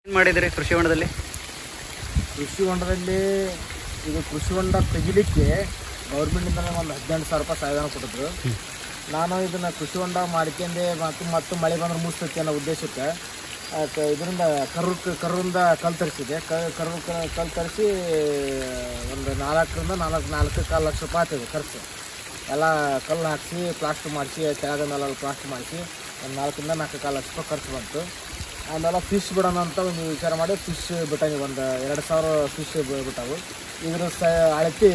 ಏನು ಮಾಡಿದ್ರಿ ಕೃಷಿ ಹೊಂಡದಲ್ಲಿ? ಕೃಷಿ ಹೊಂಡದಲ್ಲಿ ಇದು ಕೃಷಿ ಹೊಂಡ ತೆಗಿಲಿಕ್ಕೆ ಗೌರ್ಮೆಂಟಿಂದ ಒಂದು 18,000 ರೂಪಾಯಿ ಸಹಾಯಧನ ಕೊಟ್ಟಿದ್ರು. ನಾನು ಇದನ್ನು ಕೃಷಿ ಹೊಂಡ ಮಾಡ್ಕೊಂಡೆ ಮತ್ತು ಮಳೆ ಬಂದ್ರೆ ಮುಗಿಸ್ತೈತಿ ಅನ್ನೋ ಉದ್ದೇಶಕ್ಕೆ ಇದರಿಂದ ಕರ್ರಿಂದ ಕಲ್ಲು ತರಿಸಿದೆ. ಕಲ್ಲು ತರಿಸಿ ಒಂದು 4.5 ಲಕ್ಷ ರೂಪಾಯಿ ಆಗ್ತದೆ ಖರ್ಚು. ಎಲ್ಲ ಕಲ್ಲು ಹಾಕಿಸಿ ಪ್ಲಾಸ್ಟರ್ ಮಾಡಿಸಿ ಕೆಳಗ ಮೇಲೆ ಪ್ಲಾಸ್ಟರ್ ಮಾಡಿಸಿ ಒಂದು 4.5 ಲಕ್ಷ ರೂಪಾಯಿ ಖರ್ಚು ಬಂತು. ಆಮೇಲೆ ಫಿಶ್ ಬಿಡೋಣ ಅಂತ ಒಂದು ವಿಚಾರ ಮಾಡಿ ಫಿಶ್ ಬಿಟ್ಟಾಗಿ ಒಂದು 2,000 ಫಿಶ್ ಬಿಟ್ಟಾವು. ಇದ್ರ ಅಳತಿ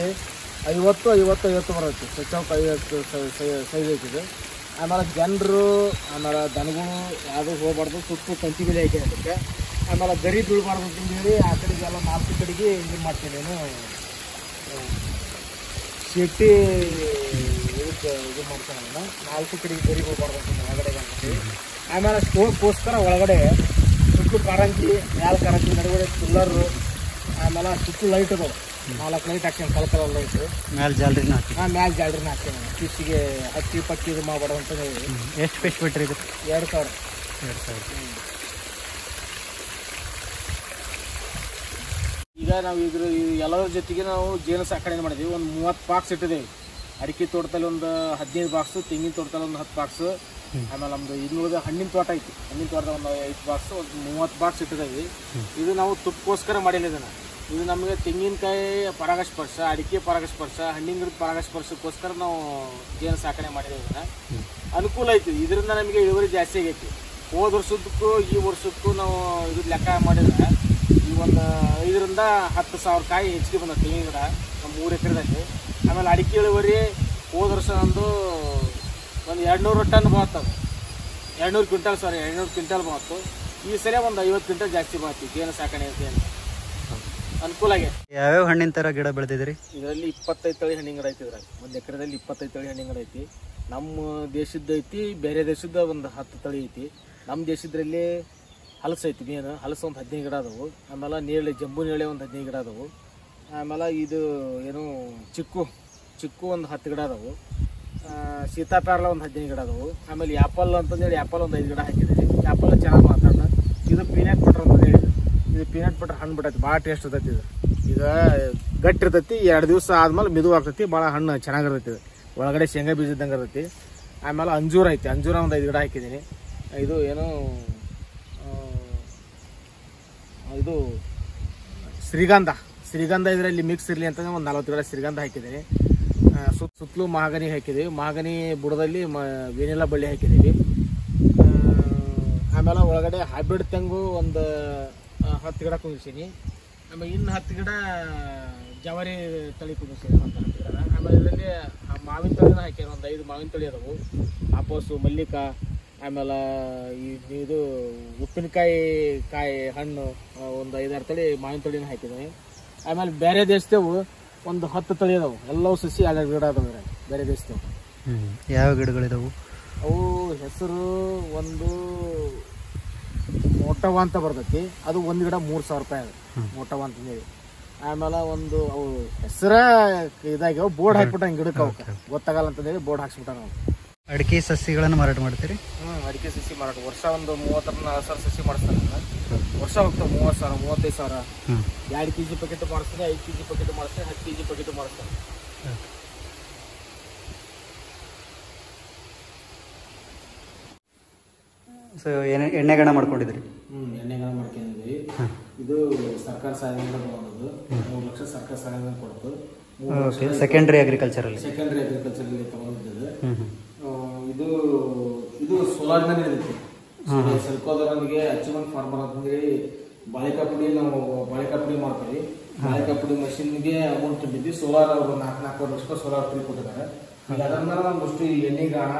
50 ಬರುತ್ತೆ. ಚೌಕ 50 ಸೈಜ್ ಐತಿದೆ. ಆಮೇಲೆ ಜನರು ಆಮೇಲೆ ದನಗಳು ಯಾವುದೂ ಹೋಗ್ಬಾರ್ದು, ಸುತ್ತು ಕಂಚಿ ಬೆಲೆ ಹಾಕಿ ಅದಕ್ಕೆ. ಆಮೇಲೆ ಗರಿ ಬೀಳ್ಬಾರ್ದು ಅಂತಂದೇಳಿ ಆ ಕಡೆಗೆಲ್ಲ 4 ಕಡೆಗೆ ಇದು ಮಾಡ್ತೀನಿ ಶೆಟ್ಟಿ ಇದಕ್ಕೆ ಇದು ಮಾಡ್ತಾನೆ. 4 ಕಡೆಗೆ ಗರಿ ಹೋಗ್ಬಾರ್ದು ಅಂತ ಹೊರಗಡೆ ಅಂತೇಳಿ. ಆಮೇಲೆ ಸ್ಟೋವ್ಗೋಸ್ಕರ ಒಳಗಡೆ ಸುತ್ತು ಕಾರಂಜಿ, ಮ್ಯಾಲ ಕಾರಂಜಿ ನಡುಗಡೆ ಪಿಲ್ಲರು, ಆಮೇಲೆ ಸುತ್ತು ಲೈಟ್ ಅದಾವೆ. 4 ಲೈಟ್ ಹಾಕ್ತೇನೆ, ಕಲರ್ ಲೈಟು. ಮ್ಯಾಲೆ ಜಾಲ್ರಿನ ಹಾಕಿ ಮ್ಯಾಲೆ ಜಾಲ್ರಿನ ಹಾಕ್ತೇನೆ. ಫಿಶ್ಗೆ ಹತ್ತಿ ಪಟ್ಟಿ ಇದು ಮಾಡಬಾರ್ದು ಅಂತ ಹೇಳಿ. ಎಷ್ಟು ಫಿಶ್ ಬಿಟ್ರಿ ಇದು? 2,000. ಈಗ ನಾವು ಎಲ್ಲರ ಜೊತೆಗೆ ನಾವು ಜೇನು ಸಾಕಣೆ ಮಾಡಿದ್ವಿ. ಒಂದು 30 ಬಾಕ್ಸ್ ಇಟ್ಟಿದ್ದೇವೆ. ಅಡಿಕೆ ತೋಟದಲ್ಲಿ ಒಂದು 15 ಬಾಕ್ಸು, ತೆಂಗಿನ ತೋಟದಲ್ಲಿ ಒಂದು 10 ಬಾಕ್ಸು, ಆಮೇಲೆ ನಮ್ದು ಇನ್ನುಳಿದ ಹಣ್ಣಿನ ತೋಟ ಐತಿ. ಹಣ್ಣಿನ ತೋಟದ ಒಂದು 5 ಬಾಕ್ಸು, ಒಂದು 30 ಬಾಕ್ಸ್ ಇಟ್ಟಿದ್ದೇವೆ. ಇದು ನಾವು ತುಪ್ಪಕ್ಕೋಸ್ಕರ ಮಾಡಿಲ್ಲ ಇದನ್ನು. ಇದು ನಮಗೆ ತೆಂಗಿನಕಾಯಿ ಪರಾಗಸ್ಪರ್ಶ, ಅಡಿಕೆ ಪರಾಗಸ್ಪರ್ಶ, ಹಣ್ಣಿನ ಗಿಡದ ಪರಾಗಸ್ಪರ್ಶಕ್ಕೋಸ್ಕರ ನಾವು ಜೇನು ಸಾಕಣೆ ಮಾಡಿದ್ದೇವೆ. ಇದನ್ನು ಅನುಕೂಲ ಐತಿ. ಇದರಿಂದ ನಮಗೆ ಇಳುವರಿ ಜಾಸ್ತಿ ಆಗೈತಿ. ಹೋದ ವರ್ಷಕ್ಕೂ ಈ ವರ್ಷಕ್ಕೂ ನಾವು ಇದು ಲೆಕ್ಕ ಮಾಡಿದ್ರೆ ಈ ಒಂದು 5ರಿಂದ 10,000 ಕಾಯಿ ಹೆಚ್ಚಿಗೆ ಬಂದ ತೆಂಗಿನ ಗಿಡ ನಮ್ಮ 3 ಎಕರೆದಲ್ಲಿ. ಆಮೇಲೆ ಅಡಿಕೆ ಇಳುವರಿ ಹೋದ ವರ್ಷ ಒಂದು 200 ಟನ್ ಬರ್ತದೆ. 200 ಕ್ವಿಂಟಲ್ ಬಂತು. ಈ ಸಲ ಒಂದು 50 ಕ್ವಿಂಟಲ್ ಜಾಸ್ತಿ ಬಂತು ಜೇನು ಸಾಕಣೆ ಅಂತ. ಅನುಕೂಲ ಆಗೈತೆ. ಯಾವ್ಯಾವ ಹಣ್ಣಿನ ಥರ ಗಿಡ ಬೆಳೆದಿದ್ರಿ? ಇದರಲ್ಲಿ 25 ತಳಿ ಹಣ್ಣಿನ ಗಿಡ ಐತಿ. ಇದ್ರಾಗ 1 ಎಕರೆದಲ್ಲಿ 25 ತಳಿ ಹಣ್ಣಿನ ಗಿಡ ಐತಿ. ನಮ್ಮ ದೇಶದ ಐತಿ, ಬೇರೆ ದೇಶದ ಒಂದು 10 ತಳಿ ಐತಿ. ನಮ್ಮ ದೇಶದ್ರಲ್ಲಿ ಹಲಸು ಐತಿ. ಮೇನು ಹಲಸು ಒಂದು 15 ಗಿಡ ಅದಾವು. ಆಮೇಲೆ ನೇರಳೆ, ಜಂಬು ನೇರಳೆ ಒಂದು 15 ಗಿಡ ಅದಾವು. ಆಮೇಲೆ ಇದು ಏನು ಚಿಕ್ಕು ಒಂದು 10 ಗಿಡ ಅದಾವು. ಸೀತಾಪ್ಯಾರಲ ಒಂದು 15 ಗಿಡ ಅದಾವು. ಆಮೇಲೆ ಆ್ಯಪಲ್ ಅಂತಂದೇಳಿ ಆ್ಯಪಲ್ ಒಂದು 5 ಗಿಡ ಹಾಕಿದ್ದೀವಿ. ಆ್ಯಪಲ್ ಚೆನ್ನಾಗಿ ಮಾತಾಡೋಣ. ಇದು ಪೀನಟ್ ಬಟರ್ ಅಂತಂದೇಳಿ, ಇದು ಪೀನಟ್ ಬಟರ್ ಹಣ್ಣು ಬಿಟ್ಟೈತಿ. ಭಾಳ ಟೇಸ್ಟ್ ಇರ್ತೈತಿ. ಇದು ಈಗ ಗಟ್ಟಿ ಇರ್ತೈತಿ. 2 ದಿವಸ ಆದ್ಮೇಲೆ ಮಿದು ಆಗ್ತೈತಿ. ಭಾಳ ಹಣ್ಣು ಚೆನ್ನಾಗಿರ್ತೈತಿ. ಇದು ಒಳಗಡೆ ಶೇಂಗಾ ಬೀಜದಂಗೆ ಇರ್ತೈತಿ. ಆಮೇಲೆ ಅಂಜೂರ ಐತಿ. ಅಂಜೂರ ಒಂದು 5 ಗಿಡ ಹಾಕಿದ್ದೀನಿ. ಇದು ಏನು ಇದು ಶ್ರೀಗಂಧ ಇದರಲ್ಲಿ ಮಿಕ್ಸ್ ಇರಲಿ ಅಂತಂದ್ರೆ ಒಂದು 40 ಗಿಡ ಶ್ರೀಗಂಧ ಹಾಕಿದ್ದೀನಿ. ಸುತ್ತಲೂ ಮಹಾಗನಿ ಹಾಕಿದ್ದೀವಿ. ಮಹಾಗನಿ ಬುಡದಲ್ಲಿ ವೆನಿಲಾ ಬಳ್ಳಿ ಹಾಕಿದ್ದೀವಿ. ಆಮೇಲೆ ಒಳಗಡೆ ಹೈಬ್ರಿಡ್ ತೆಂಗು ಒಂದು 10 ಗಿಡ ಕುಂದಿಸೀನಿ. ಆಮೇಲೆ ಇನ್ನು 10 ಗಿಡ ಜವಾರಿ ತಳಿ ಕುಂದಿಸೀನಿ. 10 ಗಿಡ. ಆಮೇಲೆ ಇದರಲ್ಲಿ ಮಾವಿನ ತಳಿನ ಹಾಕ್ಯಾರ. ಒಂದು 5 ಮಾವಿನ ತಳಿ ಅದಾವು. ಆಪೋಸು, ಮಲ್ಲಿಕಾ, ಆಮೇಲೆ ಇದು ಉಪ್ಪಿನಕಾಯಿ ಹಣ್ಣು ಒಂದು 5-6 ತಳಿ ಮಾವಿನ ತಳಿನ ಹಾಕಿದ್ದೀನಿ. ಆಮೇಲೆ ಬೇರೆ ದೇಶದವು ಒಂದು 10 ತಳಿ ಅದಾವು. ಎಲ್ಲವೂ ಸಸಿ 2 ಗಿಡ ಅದಾವೆ ಬೇರೆ ದೇಶದವು. ಯಾವ ಗಿಡಗಳಿದಾವು? ಅವು ಹೆಸರು ಒಂದು ಮೋಟವ ಅಂತ ಬರ್ತೈತಿ. ಅದು ಒಂದು ಗಿಡ 3,000 ರೂಪಾಯಿ ಅದು ಮೋಟವ ಅಂತಂದೇಳಿ. ಆಮೇಲೆ ಒಂದು ಅವು ಹೆಸರ ಇದಾಗ್ಯಾವ. ಬೋರ್ಡ್ ಹಾಕ್ಬಿಟ್ಟ ಹಂಗೆ ಗಿಡಕ್ಕೆ ಅವಕ್ಕೆ ಗೊತ್ತಾಗಲ್ಲ ಅಂತಂದೇಳಿ ಬೋರ್ಡ್ ಹಾಕ್ಸ್ಬಿಟ್ಟ ನಾವು. ಅಡಿಕೆ ಸಸಿಗಳನ್ನು ಮಾರಾಟ ಮಾಡ್ತೀರಿ? ಅಡಿಕೆ ಸಸಿ ಮಾರಾಟ ವರ್ಷ ಒಂದು 30,000 ಸಸಿ ಮಾಡಿಸ್ತಾರೆ. ವರ್ಷ ಹೋಗ್ತಾವೆ 30,000, 35,000. 2 kg ಪ್ಯಾಕೆಟ್ ಮಾಡಿಸ್ತಾರೆ, 5 kg ಪ್ಯಾಕೆಟ್ ಮಾಡಿಸ್ತಾರೆ, 10 kg ಪ್ಯಾಕೆಟ್ ಮಾಡಿಸ್ತಾರೆ. ಸೊ ಎಣ್ಣೆಗಣ ಮಾಡ್ಕೊಂಡಿದ್ರಿ? ಎಣ್ಣೆಗಣ ಮಾಡ್ಕೊಂಡಿದ್ವಿ. ಇದು ಸರ್ಕಾರ ಸಹಾಯದಿಂದ ಬಂದದ್ದು. 3 ಲಕ್ಷ ಸರ್ಕಾರ ಸಹಾಯದಿಂದ ಕೊಡ್ತು. ಸೆಕೆಂಡ್ರಿ ಅಗ್ರಿಕಲ್ಚರಲ್ಲಿ ತಗೊಂಡಿದ್ದು. ಇದು ಸೋಲಾರ್ ಮೇಲೆ ಇರುತ್ತೆ. ಸೆಲ್ಕೋದವರಿಗೆ ಅಚೀವ್ಮೆಂಟ್ ಫಾರ್ಮರ್ ಅಂತಂದೇಳಿ ಬಾಳಿಕಾ ಪುಡಿ ಮಾಡ್ತೀವಿ. ಬಾಳಿಕಾ ಪುಡಿ ಮಷಿನ್ಗೆ ಅಮೌಂಟ್ ತುಂಬಿದ್ವಿ. ಸೋಲಾರ್ ಅವರು 4 ಲಕ್ಷ ಸೋಲಾರ್ ಫ್ರೀ ಕೊಟ್ಟಿದ್ದಾರೆ. ಈಗ ಅದನ್ನ ನಮ್ಗಷ್ಟು ಎಣ್ಣೆಗಾಣ,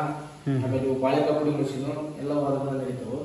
ಆಮೇಲೆ ಬಾಳಿಕಾ ಪುಡಿ ಮಷೀನು ಎಲ್ಲ ಅದನ್ನ ನಡೀತಾವೆ.